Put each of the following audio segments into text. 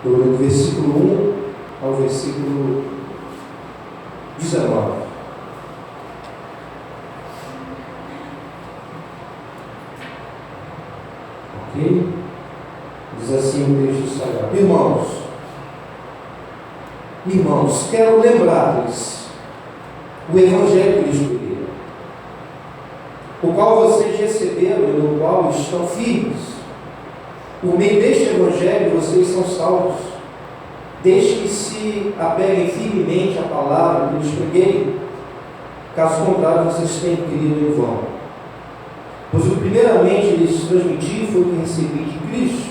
do versículo 1 ao versículo 19. Ok? Diz assim o texto sagrado: Irmãos, quero lembrar-lhes o Evangelho que lhes preguei, o qual vocês receberam e no qual estão firmes. Por meio deste Evangelho vocês são salvos, desde que se apeguem firmemente à palavra que lhes preguei. Caso contrário, vocês têm crido em vão. Pois o que primeiramente lhes transmiti foi o que recebi de Cristo.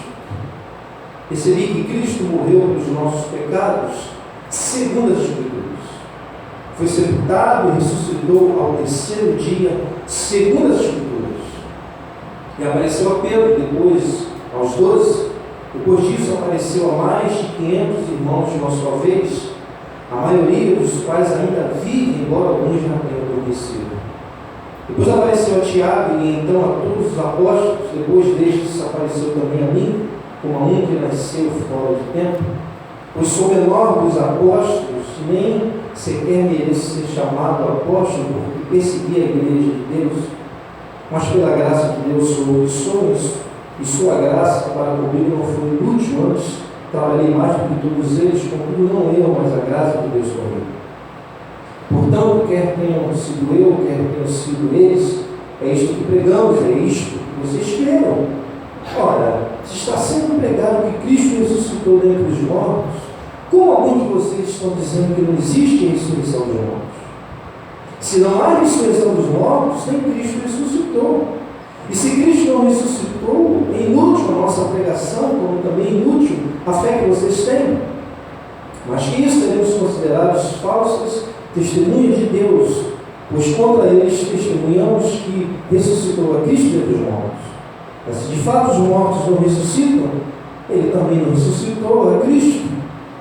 Recebi que Cristo morreu pelos nossos pecados, segundo as Escrituras. Foi sepultado e ressuscitou ao terceiro dia, segundo as Escrituras. E apareceu a Pedro, depois aos 12. Depois disso apareceu a mais de 500 irmãos de uma só vez, a maioria dos quais ainda vivem, embora alguns já tenham adormecido. Depois apareceu a Tiago e então a todos os apóstolos. Depois destes apareceu também a mim, como a um que nasceu fora de tempo. Pois sou menor dos apóstolos, nem sequer mereço ser chamado apóstolo, porque persegui a igreja de Deus. Mas pela graça de Deus sou o que sou, e sua graça para comigo não foi inútil. Antes trabalhei mais do que todos eles, contudo não eu, mas a graça de Deus comigo. Portanto, quer tenham sido eu, quer tenham sido eles, é isto que pregamos, é isto que vocês creram. Ora, se está sendo pregado que Cristo ressuscitou dentre os mortos, como alguns de vocês estão dizendo que não existe ressurreição dos mortos? Se não há ressurreição dos mortos, nem Cristo ressuscitou. E se Cristo não ressuscitou, é inútil a nossa pregação, como também é inútil a fé que vocês têm. Mas que isso teremos considerados falsas testemunhas de Deus, pois contra eles testemunhamos que ressuscitou a Cristo dentre os mortos. Mas se de fato os mortos não ressuscitam, ele também não ressuscitou a Cristo.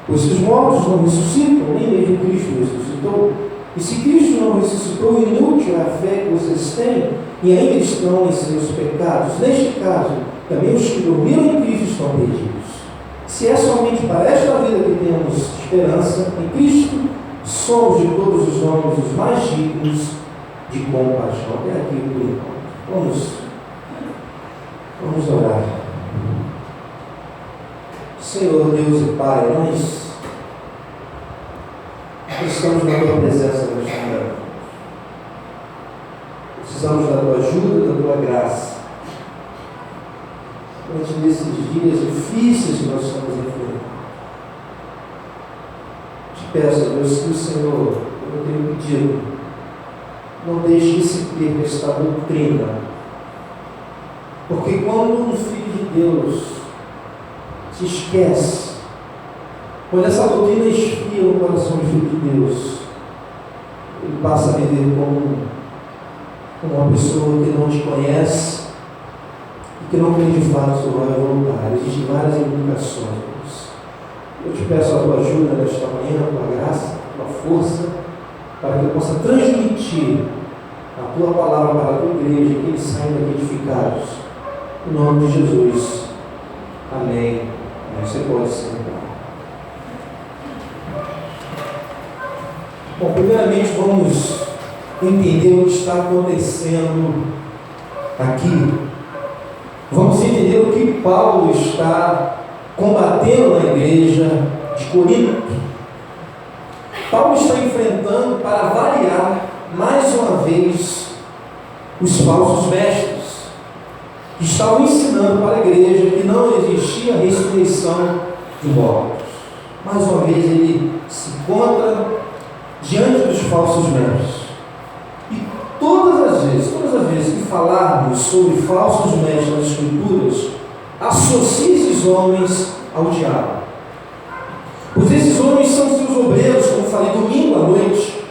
Pois se os mortos não ressuscitam, nem mesmo Cristo ressuscitou. E se Cristo não ressuscitou, inútil é a fé que vocês têm e ainda estão em seus pecados. Neste caso, também os que dormiram em Cristo estão perdidos. Se é somente para esta vida que temos esperança em Cristo, somos de todos os homens os mais dignos de compaixão. Até aqui por enquanto. Vamos orar. Senhor Deus e Pai, nós estamos na Tua presença nesta manhã. Precisamos da Tua ajuda, da Tua graça. Diante desses dias difíceis que nós estamos enfrentando, te peço, Deus, que o Senhor, como eu tenho pedido, não deixe de se perder esta doutrina. Porque quando um filho de Deus se esquece, quando essa doutrina esfria no coração do filho de Deus, ele passa a viver como uma pessoa que não te conhece e que não crê de fato que o Senhor vai voltar. Existem várias implicações. Eu te peço a tua ajuda nesta manhã, a tua graça, a tua força, para que eu possa transmitir a tua palavra para a tua igreja, que eles saiam daqui edificados. Em nome de Jesus. Amém. Você pode sentar. Bom, primeiramente vamos entender o que está acontecendo aqui. Vamos entender o que Paulo está combatendo na igreja de Corinto. Paulo está enfrentando, para variar, mais uma vez, os falsos mestres, que estavam ensinando para a igreja que não existia ressurreição de mortos. Mais uma vez ele se encontra diante dos falsos mestres. E todas as vezes que falarmos sobre falsos mestres nas Escrituras, associe esses homens ao diabo. Pois esses homens são seus obreiros, como falei domingo à noite.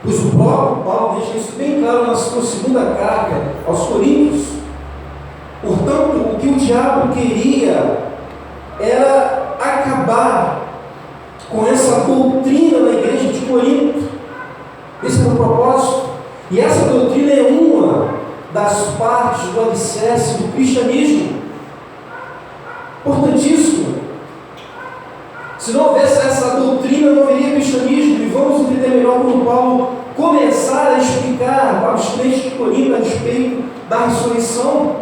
Pois o próprio Paulo deixa isso bem claro na sua segunda carta aos Coríntios. Portanto, o que o diabo queria era acabar com essa doutrina na igreja de Corinto. Esse era o propósito. E essa doutrina é uma das partes do alicerce do cristianismo. Portantíssimo. doutrina não haveria cristianismo, e vamos entender melhor quando Paulo começar a explicar para os crentes de Corinto a respeito da ressurreição.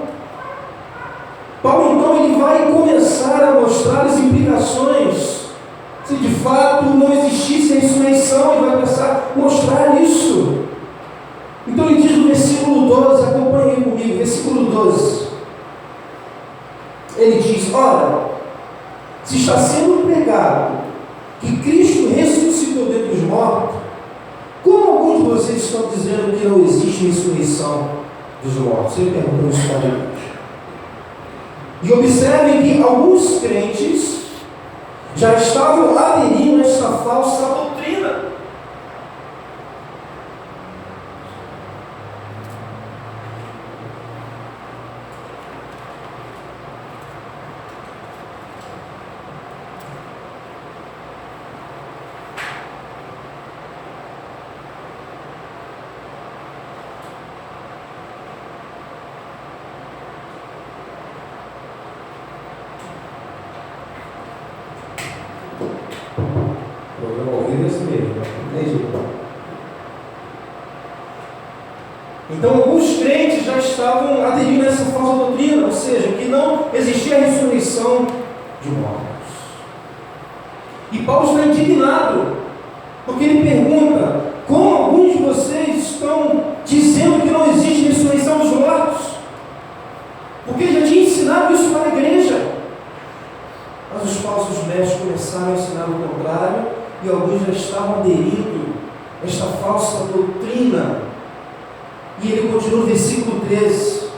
Paulo então ele vai começar a mostrar as implicações. Se de fato não existisse ressurreição, ele vai começar a mostrar isso. Então ele diz no versículo 12, acompanhe comigo, versículo 12. Ele diz: ora, se está sendo pregado que Cristo ressuscitou dentre os mortos, como alguns de vocês estão dizendo que não existe ressurreição dos mortos? Ele perguntou isso para a igreja. E observem que alguns crentes já estavam aderindo a esta falsa doutrina. Então alguns crentes já estavam aderindo a essa falsa doutrina, ou seja, que não existia ressurreição de mortos. E Paulo está indignado, porque ele pergunta: como alguns de vocês estão dizendo que não existe ressurreição dos mortos? Porque ele já tinha ensinado isso para a igreja. Mas os falsos mestres começaram a ensinar o contrário, e alguns já estavam aderindo a esta falsa doutrina. E ele continua no versículo 13.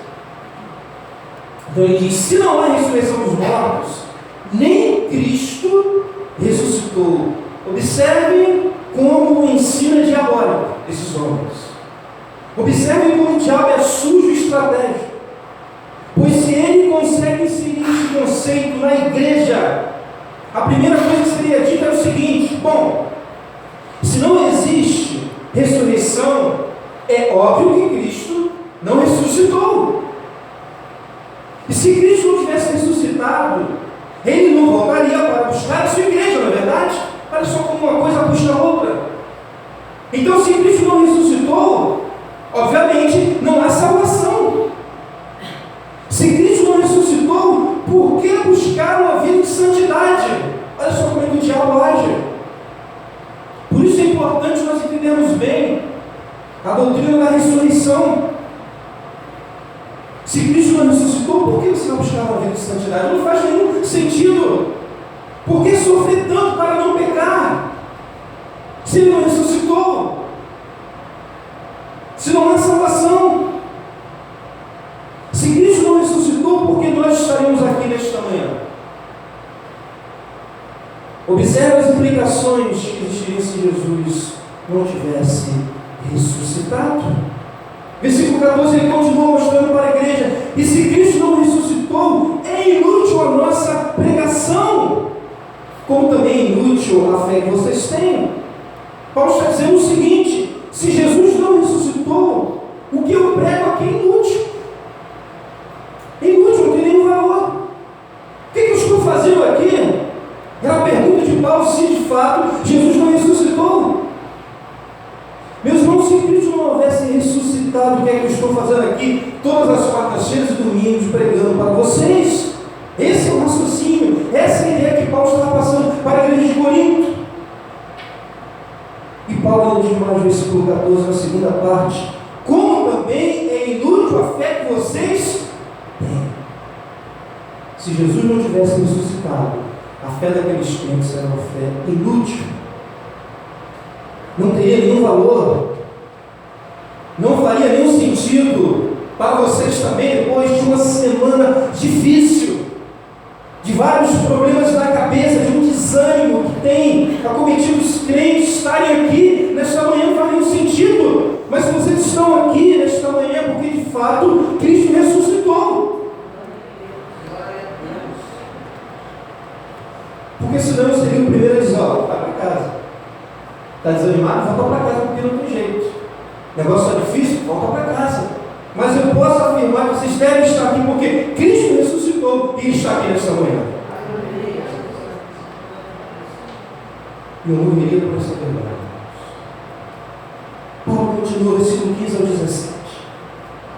Então ele diz: se não há ressurreição dos mortos, nem Cristo ressuscitou. Observem como o ensino é diabólico esses homens. Observem como o diabo é sujo e estratégico. Pois se ele consegue inserir esse conceito na igreja, a primeira coisa que seria dita é o seguinte: bom, se não existe ressurreição, é óbvio que Cristo não ressuscitou. E se Cristo não tivesse ressuscitado, ele não voltaria para buscar a sua igreja, não é verdade? Olha só como uma coisa puxa a outra. Então, se Cristo não ressuscitou, obviamente não há salvação. Se Cristo não ressuscitou, por que buscar uma vida de santidade? Olha só como é que o diabo age. Por isso é importante nós entendermos bem a doutrina da ressurreição. Se Cristo não ressuscitou, por que você vai buscar uma vida de santidade? Não faz nenhum sentido. Por que sofrer tanto para não pecar? Se ele não ressuscitou, se não há salvação. Se Cristo não ressuscitou, por que nós estaremos aqui nesta manhã? Observe as implicações que existiriam se Jesus não tivesse ressuscitado. Versículo 14, ele continua mostrando para a igreja: e se Cristo não ressuscitou, é inútil a nossa pregação, como também é inútil a fé que vocês têm. Paulo está dizendo o seguinte: se Jesus não ressuscitou, o que eu prego aqui é inútil. É inútil, não tem nenhum valor. O que eu estou fazendo aqui? É a pergunta de Paulo: se de fato Jesus não ressuscitou. Meus irmãos, se Cristo não houvesse ressuscitado, o que é que eu estou fazendo aqui todas as quartas-feiras e domingos pregando para vocês? Esse é o raciocínio, essa é a ideia que Paulo estava passando para a igreja de Corinto. E Paulo diz mais no versículo 14, na segunda parte: como também é inútil a fé que vocês têm. Se Jesus não tivesse ressuscitado, a fé daqueles crentes era uma fé inútil. Não teria nenhum valor, não faria nenhum sentido para vocês também, depois de uma semana difícil, de vários problemas na cabeça, de um desânimo que tem acometido os crentes, estarem aqui nesta manhã não faz nenhum sentido. Mas vocês estão aqui nesta manhã porque de fato Cristo ressuscitou. Porque senão eu seria o primeiro a dizer: ó, vai para casa. Está desanimado? Volta para casa, porque não tem jeito. O negócio está difícil? Volta para casa. Mas eu posso afirmar que vocês devem estar aqui porque Cristo ressuscitou e Ele está aqui nesta manhã. E eu morreria por essa verdade. Paulo continua, versículo 15 ao 17.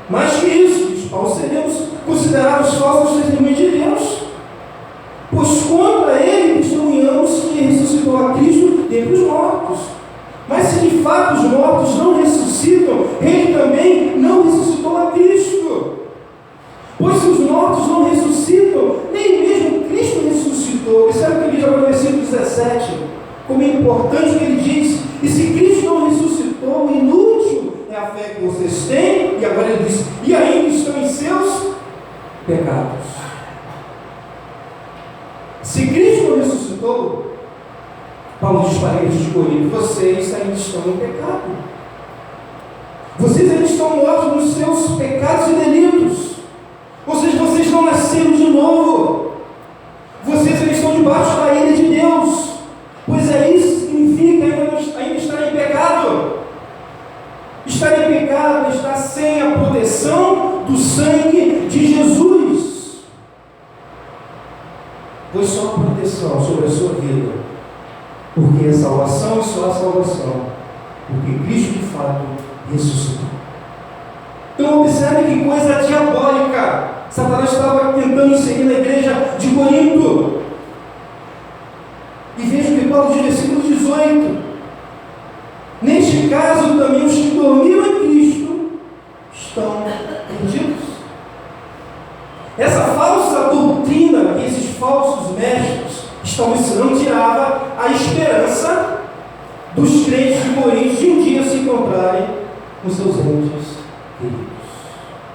Mais que isso, diz Paulo, seremos considerados falsos testemunhas de Deus, pois contra ele testemunhamos que ressuscitou a Cristo dentre os mortos. Mas se de fato os mortos não ressuscitam, ele também não ressuscitou a Cristo. Pois se os mortos não ressuscitam, nem mesmo Cristo ressuscitou. Observe o que ele diz agora no versículo 17, como é importante o que ele diz. E se Cristo não ressuscitou, inútil é a fé que vocês têm. E agora ele diz, e ainda estão em seus pecados. Se Cristo não ressuscitou, Paulo diz para a igreja de Corinto, vocês ainda estão em pecado. Vocês ainda estão mortos nos seus pecados e delitos. Ou seja, vocês não nasceram de novo. Vocês ainda estão debaixo da ira de Deus. Pois é isso que significa ainda estar em pecado. Estar em pecado é estar sem a proteção do sangue de Jesus. Pois só a proteção sobre a sua vida, porque é salvação e só a salvação, porque Cristo de fato ressuscitou. Então observe que coisa diabólica Satanás estava tentando inserir na igreja de Corinto. E veja o que Paulo diz no versículo 18. Neste caso também os que dormiram em Cristo estão perdidos. Essa falsa doutrina que esses falsos mestres estão ensinando tirava a esperança dos crentes de Corinto de um dia se encontrarem com seus entes queridos.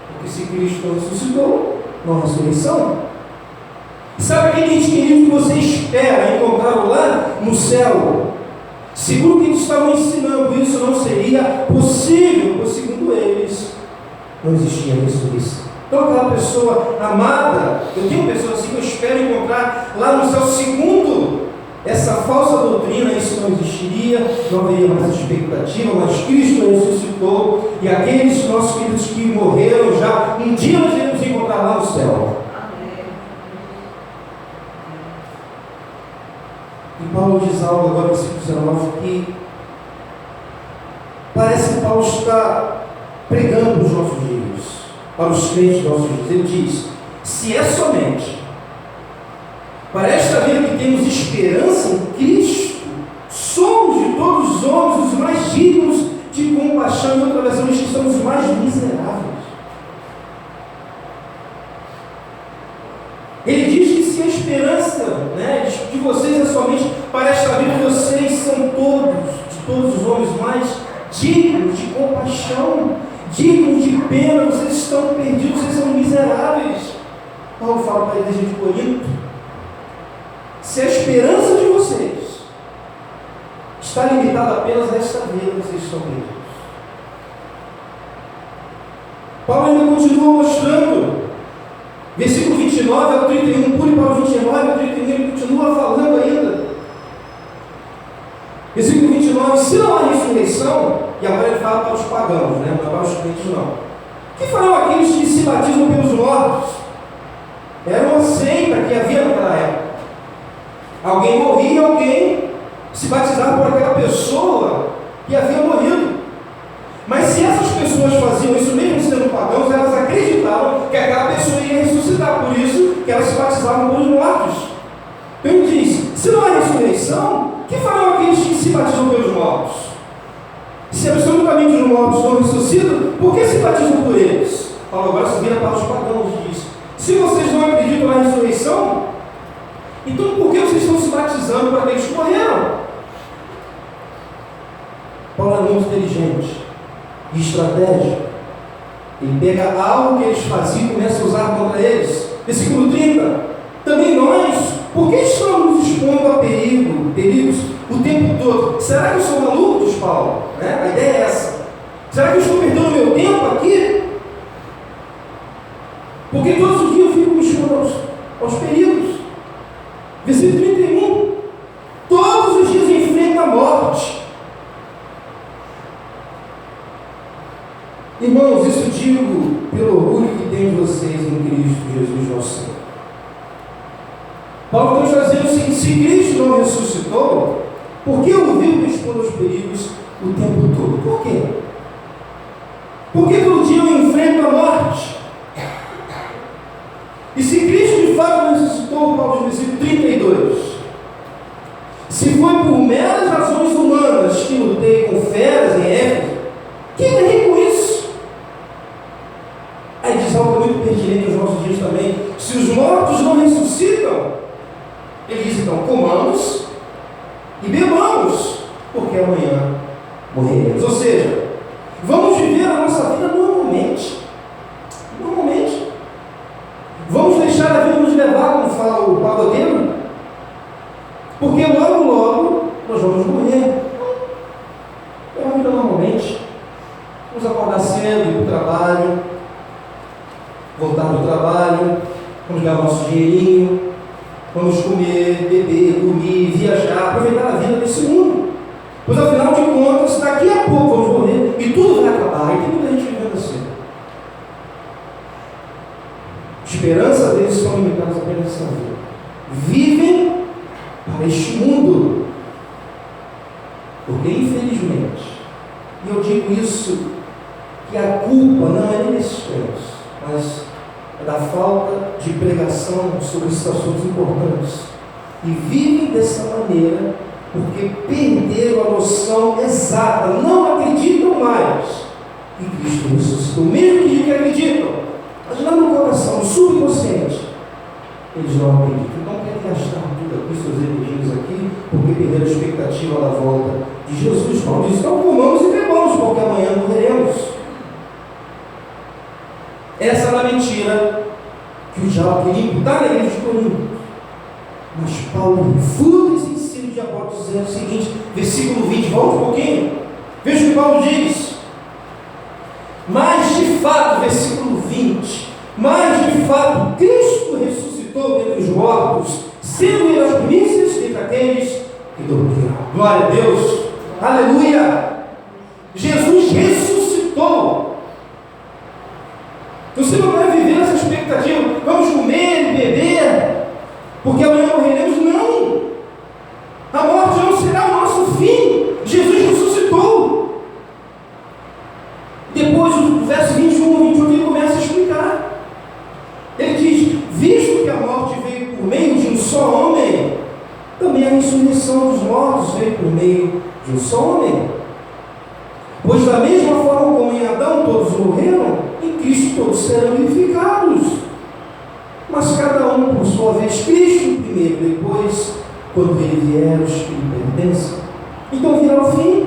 Porque se Cristo não ressuscitou, não há ressurreição. Sabe aquele ente querido que você espera encontrá-lo lá no céu? Segundo o que eles estavam ensinando, isso não seria possível, pois segundo eles, não existia ressurreição. Então aquela pessoa amada, eu tenho pessoas assim que eu espero encontrar lá no céu. Segundo essa falsa doutrina, isso não existiria, não haveria mais expectativa, mas Cristo ressuscitou, e aqueles nossos filhos que morreram já, um dia nós iremos encontrar lá no céu. E Paulo diz algo agora no versículo 19 que parece que Paulo está pregando nos nossos dias, para os crentes dos nossos dias. Ele diz, se é somente para esta vida que temos esperança em Cristo, somos de todos os homens os mais dignos de compaixão. Em outra versão diz que somos os mais miseráveis. Ele diz que se a esperança de vocês é somente para esta vida, vocês são de todos os homens mais dignos de compaixão, dignos de pena. Vocês estão perdidos, vocês são miseráveis. Paulo fala para a igreja de Corinto, se a esperança de vocês está limitada apenas a esta vida, vocês estão perdidos. Paulo ainda continua mostrando, versículo 29 ao 31, pule para o 29 ao 31, ele continua falando ainda. Versículo 29, se não há ressurreição, e agora ele fala para os pagãos, não é para os crentes não. Que farão aqueles que se batizam pelos mortos? Era uma seita que havia naquela época. Alguém morria, alguém se batizava por aquela pessoa que havia morrido. Mas se essas pessoas faziam isso mesmo sendo pagãos, elas acreditavam que aquela pessoa ia ressuscitar, por isso que elas se batizavam pelos mortos. Então ele diz, se não há ressurreição, que farão aqueles que se batizam pelos mortos? Se absolutamente os mortos não ressuscitam, por que se batizam por eles? Paulo agora se vira para os pagãos e diz, se vocês não acreditam na ressurreição, então por que vocês estão se batizando para aqueles que morreram? Paulo é muito inteligente e estratégico. Ele pega algo que eles faziam e começa a usar contra eles. Versículo 30. Também nós, por que estamos nos expondo a perigos o tempo todo? Será que eu sou maluco, diz Paulo? A ideia é essa. Será que eu estou perdendo meu tempo aqui? Porque todos os dias eu fico me expondo aos perigos. Versículo 31. Todos os dias eu enfrento a morte. Irmãos, isso digo pelo orgulho que tem de vocês em Cristo Jesus nosso Senhor. Paulo está dizendo o seguinte, se Cristo não ressuscitou, Por que o vivo expor aos perigos o tempo todo? Por quê? Porque todo dia eu enfrento a morte. E se Cristo de fato ressuscitou, Paulo diz no versículo 32, se foi por meras razões humanas que lutei com feras em Éfeso, quem ganhei com isso? Aí diz algo muito pertinente aos nossos dias também: se os mortos não ressuscitam, ele diz então, comamos e bebamos, porque amanhã morreremos. Ou seja, vamos viver a nossa vida normalmente. Normalmente. Vamos deixar a vida nos levar, como fala o pagodeiro, porque logo, logo nós vamos morrer. É uma vida normalmente. Vamos acordar cedo, ir para o trabalho, voltar do trabalho, vamos ganhar o nosso dinheirinho, vamos comer, beber, dormir, viajar, aproveitar a vida desse mundo. Pois afinal de contas, daqui a pouco vamos morrer e tudo vai acabar. E tem muita gente vivendo assim. A esperança deles são limitadas apenas nessa vida. Vivem para este mundo. Porque infelizmente, e eu digo isso, que a culpa não é nem desses crentes, mas é da falta de pregação sobre esses assuntos importantes. E vivem dessa maneira porque perderam a noção exata, não acreditam mais que Cristo ressuscitou, mesmo que digam que acreditam, mas lá no coração, no subconsciente, eles não acreditam. Não querem gastar tudo aqui, seus energias aqui, porque perderam a expectativa da volta de Jesus. Paulo diz: então comamos e bebamos, porque amanhã morreremos. Essa é a mentira que o diabo queria imputar na igreja de Corinto. Mas Paulo refuta esse ensino de Apolo, dizendo o seguinte, versículo 20, volta um pouquinho, veja o que Paulo diz. Mas de fato, versículo 20, mas de fato Cristo ressuscitou dentre os mortos, sendo ele as primícias dentre aqueles que dormiram. Glória a Deus, aleluia. Jesus ressuscitou. Você não vai viver essa expectativa, vamos comer e beber, porque amanhã morreremos. Não! A morte não será o nosso fim. Jesus ressuscitou. Depois, o verso 21 e 28, ele começa a explicar. Ele diz: visto que a morte veio por meio de um só homem, também a ressurreição dos mortos veio por meio de um só homem. Pois da mesma forma como em Adão todos morreram, em Cristo todos serão vivificados. Mas cada um por sua vez, Cristo primeiro, depois, quando ele vier, os que lhe pertencem. Então virá o fim,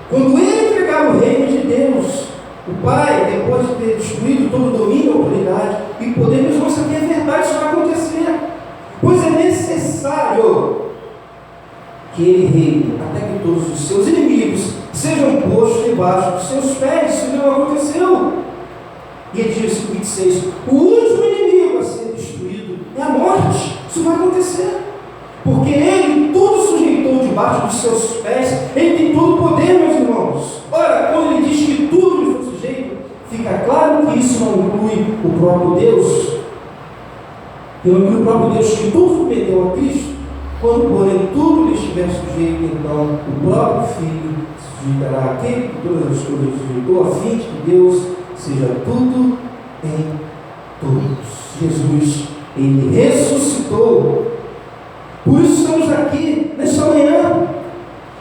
quando ele entregar o reino de Deus, o Pai, depois de ter destruído todo o domínio, autoridade e poder. Meus irmãos, isso aqui é verdade, isso vai acontecer. Pois é necessário que ele reine, até que todos os seus inimigos sejam postos debaixo dos seus pés. Isso não aconteceu. E ele diz no versículo 26, o último inimigo a ser destruído é a morte. Isso vai acontecer, porque ele tudo sujeitou debaixo dos seus pés. Ele tem todo o poder, meus irmãos. Ora, quando ele diz que tudo lhe foi sujeito, fica claro que isso não inclui o próprio Deus. Não inclui o próprio Deus, que tudo submeteu a Cristo. Quando, porém, tudo lhe estiver sujeito, então o próprio Filho se sujeitará àquele que todas as coisas sujeitou, a fim de que Deus seja tudo em todos. Jesus, ele ressuscitou. Por isso estamos aqui nesta manhã.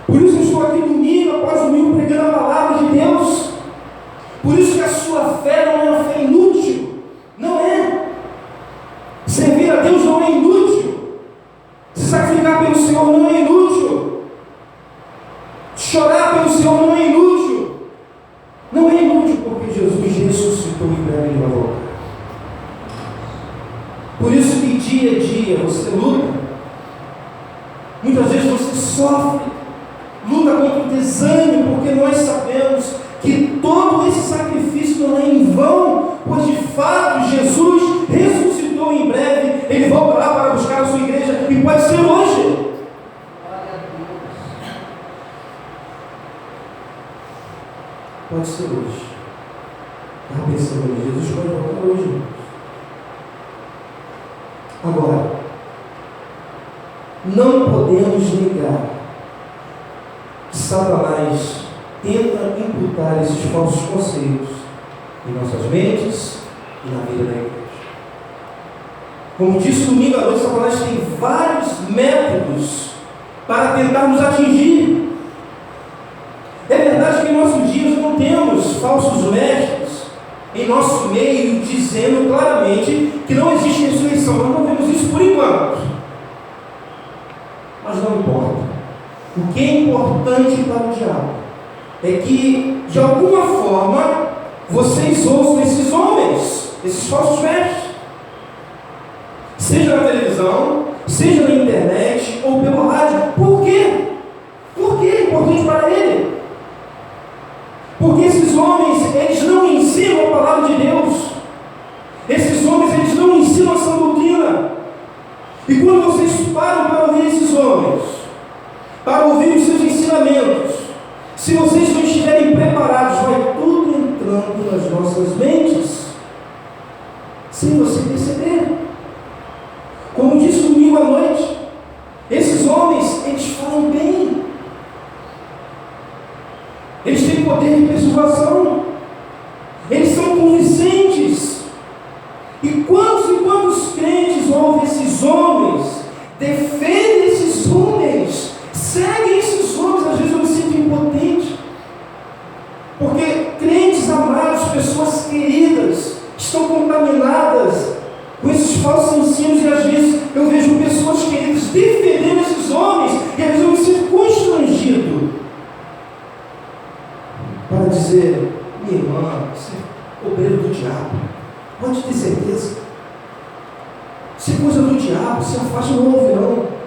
Por isso eu estou aqui domingo após domingo pregando a palavra de Deus. Por isso que a sua fé não é uma fé inútil. Não é. Servir a Deus não é inútil. Se sacrificar pelo Senhor não é inútil. Chorar pelo Senhor não é inútil. Não é inútil, porque Jesus ressuscitou e breve ele vai voltar. Por isso que dia a dia você luta. Muitas vezes você sofre, luta contra o desânimo, porque nós sabemos que todo esse sacrifício não é em vão, pois de fato Jesus ressuscitou em breve, ele voltará para buscar a sua igreja, e pode ser hoje. Pode ser hoje. Estava pensando em Jesus pode voltar hoje. Agora, não podemos negar Satanás tenta imputar esses falsos conceitos em nossas mentes e na vida da igreja. Como disse domingo à noite, Satanás tem vários métodos para tentar nos atingir. É verdade que em nossos dias não temos falsos mestres em nosso meio dizendo claramente que não existe ressurreição. Nós não vemos isso por enquanto. Mas não importa. O que é importante para o diabo é que, de alguma forma, vocês ouçam esses homens, esses falsos mestres. Seja na televisão, seja na internet ou pelo rádio. Por quê? Por que é importante para ele? Porque esses homens, eles não ensinam a palavra de Deus. Esses homens, eles não ensinam a sã doutrina. E quando vocês param para ouvir esses homens, para ouvir os seus ensinamentos, se vocês não estiverem preparados, vai tudo entrando nas nossas mentes, sem você perceber. Como disse domingo à noite, esses homens, eles falam bem. Eles têm poder de persuasão. Eles são convincentes. E quantos crentes ouvem esses homens, defendem esses homens, seguem esses homens? Às vezes eu me sinto impotente. Porque crentes amados, pessoas queridas, estão contaminadas com esses falsos ensinos, e às vezes eu vejo pessoas queridas defendendo esses homens, e às vezes eu me sinto constrangido para dizer: minha irmã, você é obreiro do diabo, pode ter certeza, se é coisa do diabo, se afaste, não ouve não.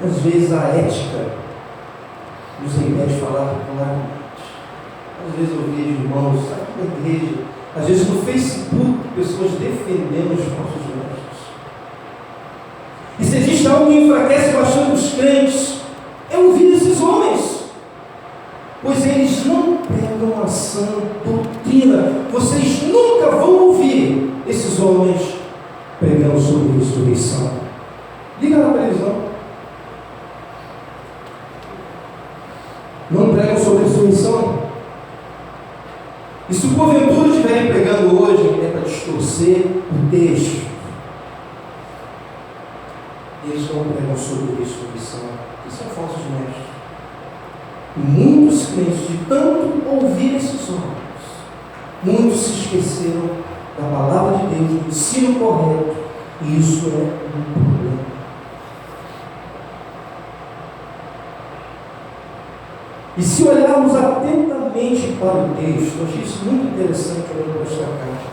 Às vezes a ética nos impede de falar claramente. Às vezes eu vejo irmãos, sabe, na igreja, às vezes no Facebook, pessoas defendendo os falsos mestres. E se existe algo que enfraquece bastante os crentes, é ouvir esses homens, pois eles não pregam a sã doutrina. Vocês nunca vão ouvir esses homens pregando sobre ressurreição. Liga na televisão. Não pregam sobre ressurreição. E se porventura estiverem pregando hoje, é para distorcer o texto. Eles não pregam sobre ressurreição, eles são falsos mestres. E muitos crentes, de tanto ouvir esses homens, muitos se esqueceram da palavra de Deus, do ensino correto, e isso é um problema. E se olharmos atentamente para o texto, eu achei isso muito interessante olhando para esta carta.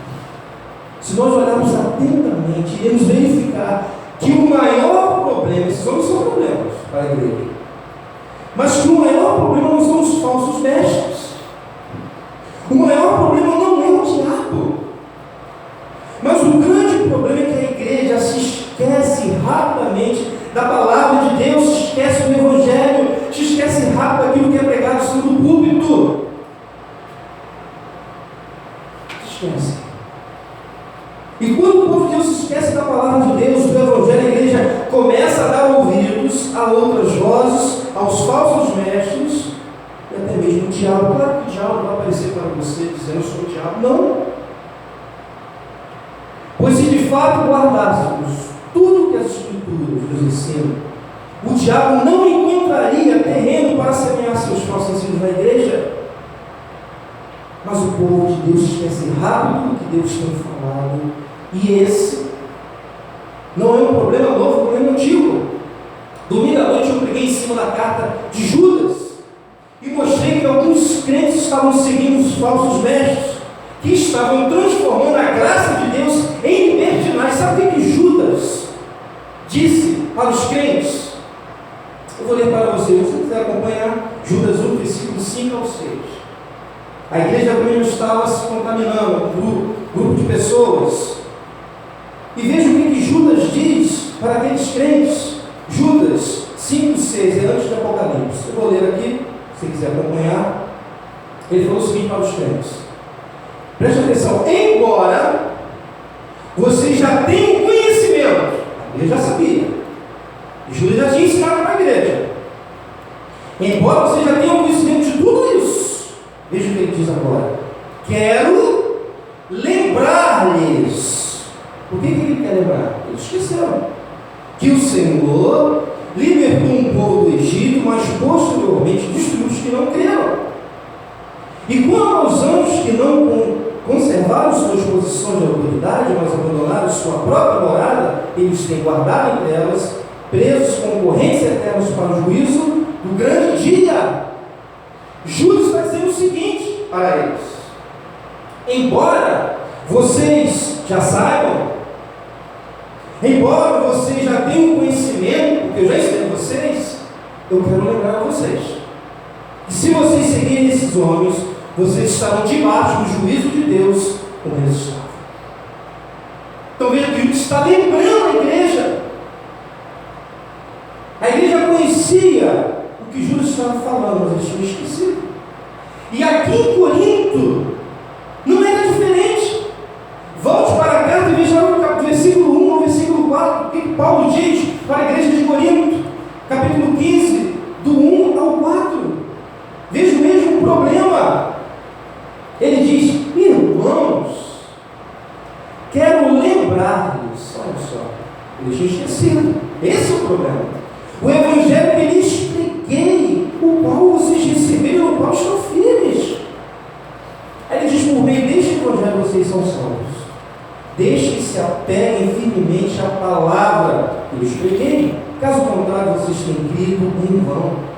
Se nós olharmos atentamente, iremos verificar que o maior problema, esses homens são problemas para a igreja, mas que o maior problema não são os falsos mestres. O maior problema não é o diabo. Mas o grande problema é que a igreja se esquece rapidamente da palavra de Deus, se esquece do Evangelho, se esquece rápido daquilo que é pregado sobre o púlpito. Se esquece. E quando o povo de Deus se esquece da palavra de Deus, do Evangelho, a igreja começa a dar ouvidos a outras vozes, aos falsos mestres, e até mesmo o diabo. Claro que o diabo não vai aparecer para você dizendo: eu sou o diabo. Não. Pois se de fato guardássemos tudo que as Escrituras nos ensinam, o diabo não encontraria terreno para semear seus falsos ensinos na igreja. Mas o povo de Deus esquece rápido do que Deus tem falado, e esse não é um problema novo, é um problema antigo. Domingo à noite eu preguei em cima da carta de Judas e mostrei que alguns crentes estavam seguindo os falsos mestres, que estavam transformando a graça de Deus em libertinagem. Sabe o que Judas disse para os crentes? Eu vou ler para você, se você quiser acompanhar, Judas 1, versículo 5 ao 6. A igreja também estava se contaminando, um grupo de pessoas. E veja o que Judas diz para aqueles crentes. Judas 5, 6, é antes do Apocalipse. Eu vou ler aqui, se quiser acompanhar. Ele falou o seguinte para os crentes: preste atenção, embora vocês já tenham conhecimento, ele já sabia, e Judas já tinha ensinado para a igreja, Embora você já tenha conhecimento de tudo isso, veja o que ele diz agora. Quero lembrar-lhes. O que ele quer lembrar? Eles esqueceram que o Senhor libertou um povo do Egito, mas posteriormente destruiu os que não creram. E quanto aos anjos que não conservaram suas posições de autoridade, mas abandonaram sua própria morada, eles têm guardado em trevas, presos com correntes eternas para o juízo do grande dia. Judas está dizendo o seguinte para eles: embora vocês já saibam, embora vocês já tenham conhecimento, porque eu já ensinei a vocês, eu quero lembrar a vocês que se vocês seguirem esses homens, vocês estarão debaixo do juízo de Deus como eles estavam. Então veja que Judas está lembrando a igreja. A igreja conhecia o que Judas estava falando, mas eles tinham esquecido. E aqui em Corinto não era diferente. Volte para a carta e veja no versículo 1 ao versículo 4, o que Paulo diz para a igreja de Corinto, capítulo 15, do 1 ao 4. Veja o mesmo problema. Ele diz: irmãos, quero lembrar-lhes. Olha só, eles tinham esquecido. Esse é o problema. O evangelho que lhes preguei, o qual vocês receberam, no qual estão firmes. Aí ele diz: por meio deste evangelho vocês são salvos. Desde que se apeguem firmemente à palavra que lhes preguei. Caso contrário, vocês têm crido em vão.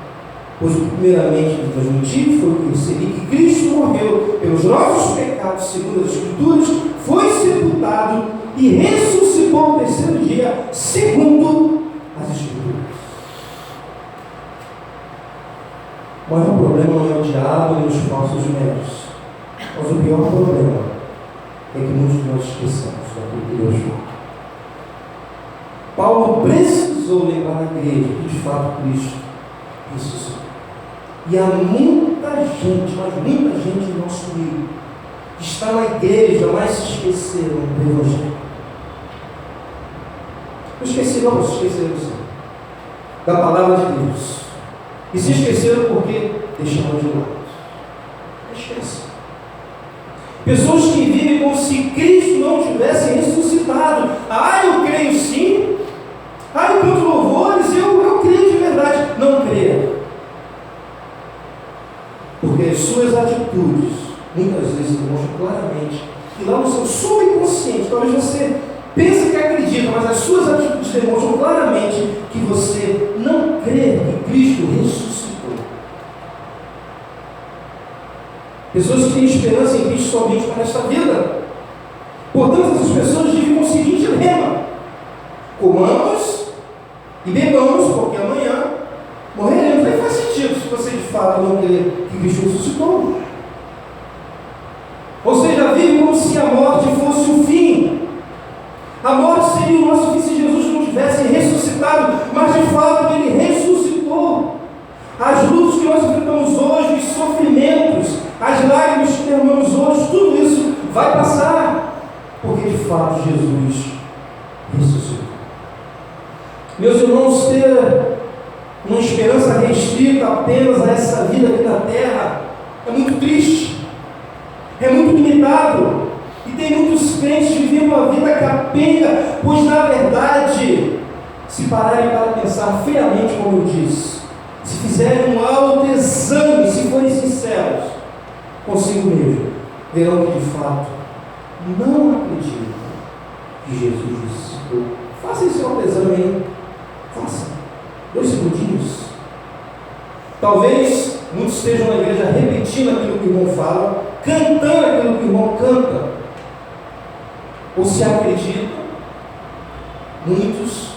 Pois primeiramente lhes transmiti foi o que recebi, que Cristo morreu pelos nossos pecados, segundo as Escrituras, foi sepultado e ressuscitou no terceiro dia, segundo as Escrituras. O maior problema não é o diabo nem os falsos médios, mas o pior problema é que muitos de nós esquecemos daquilo que Deus fala. Paulo precisou lembrar a igreja que de fato Cristo ressuscitou. E há muita gente, mas muita gente no nosso meio, que está na igreja, mas se esqueceram do Evangelho. Não esqueceram, se esqueceram sim, da palavra de Deus. E se esqueceram porque deixaram de lado. Esquece. Pessoas que vivem como se Cristo não tivesse ressuscitado. Eu creio sim. Eu canto louvores, eu creio de verdade. Não creia. Porque as suas atitudes, muitas vezes, demonstram claramente que lá no seu subconsciente, talvez você pense que acredita, mas as suas atitudes demonstram claramente que você não crê que Cristo ressuscitou. Pessoas que têm esperança em Cristo somente para esta vida. Portanto, essas pessoas vivem com o seguinte lema: comamos e bebamos, porque amanhã morreremos. Não faz sentido se você de fato não crê que Cristo ressuscitou. Ou seja, vive como se a morte fosse o fim. A morte seria o nosso fim se Jesus não tivesse ressuscitado, mas de fato Ele ressuscitou. As lutas que nós enfrentamos hoje, os sofrimentos, as lágrimas que derramamos hoje, tudo isso vai passar, porque de fato Jesus ressuscitou. Meus irmãos, ter uma esperança restrita apenas a essa vida aqui na terra é muito triste, é muito limitado, e tem muitos crentes vivendo uma vida capenga, pois na verdade, se pararem para pensar friamente, como eu disse, se fizerem um autoexame, se forem sinceros consigo mesmo, verão que de fato não acreditam que Jesus ressuscitou. Faça esse autoexame aí, faça 2 segundinhos. Talvez muitos estejam na igreja repetindo aquilo que o irmão fala, cantando aquilo que o irmão canta, ou se acreditam. Muitos,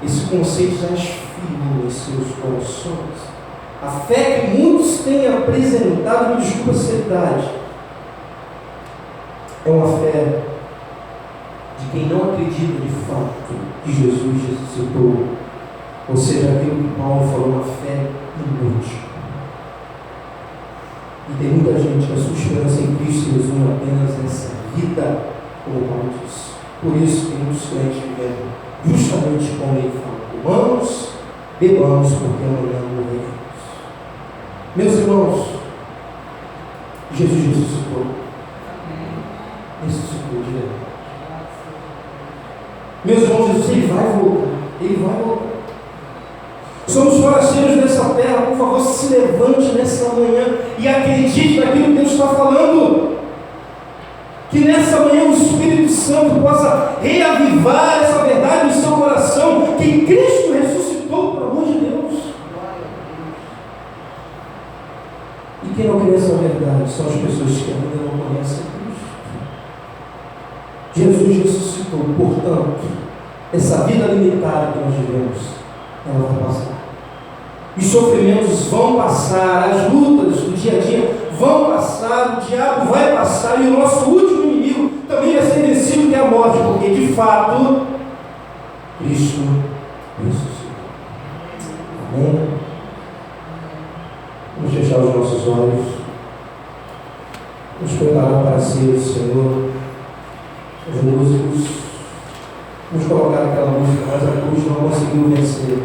esse conceito já esfriou em seus corações. A fé que muitos têm apresentado, me desculpa a seriedade, é uma fé de quem não acredita de fato que Jesus ressuscitou. Ou seja, aquilo que Paulo falou, uma fé inútil. E tem muita gente que a sua esperança em Cristo se resume apenas nessa vida, como Paulo disse. Por isso tem muitos crentes vivendo justamente como ele fala: comamos, bebamos, porque amanhã morreremos. Meus irmãos, Jesus ressuscitou. Ressuscitou de verdade. Meus irmãos, Jesus, Ele vai voltar. Ele vai voltar. Somos forasteiros nessa terra. Por favor, se levante nessa manhã e acredite naquilo que Deus está falando. Que nessa manhã o Espírito Santo possa reavivar essa verdade no seu coração, que Cristo ressuscitou, pelo amor de Deus. E quem não conhece a verdade são as pessoas que ainda não conhecem Cristo. Jesus ressuscitou, portanto, essa vida limitada que nós vivemos, ela vai passar. Os sofrimentos vão passar, as lutas do dia a dia vão passar, o diabo vai passar e o nosso último inimigo também vai ser vencido, que é a morte, porque de fato Cristo ressuscitou. Amém? Vamos fechar os nossos olhos, nos preparar para ser o Senhor. Os músicos, vamos colocar aquela música, mas a cruz não conseguiu vencer.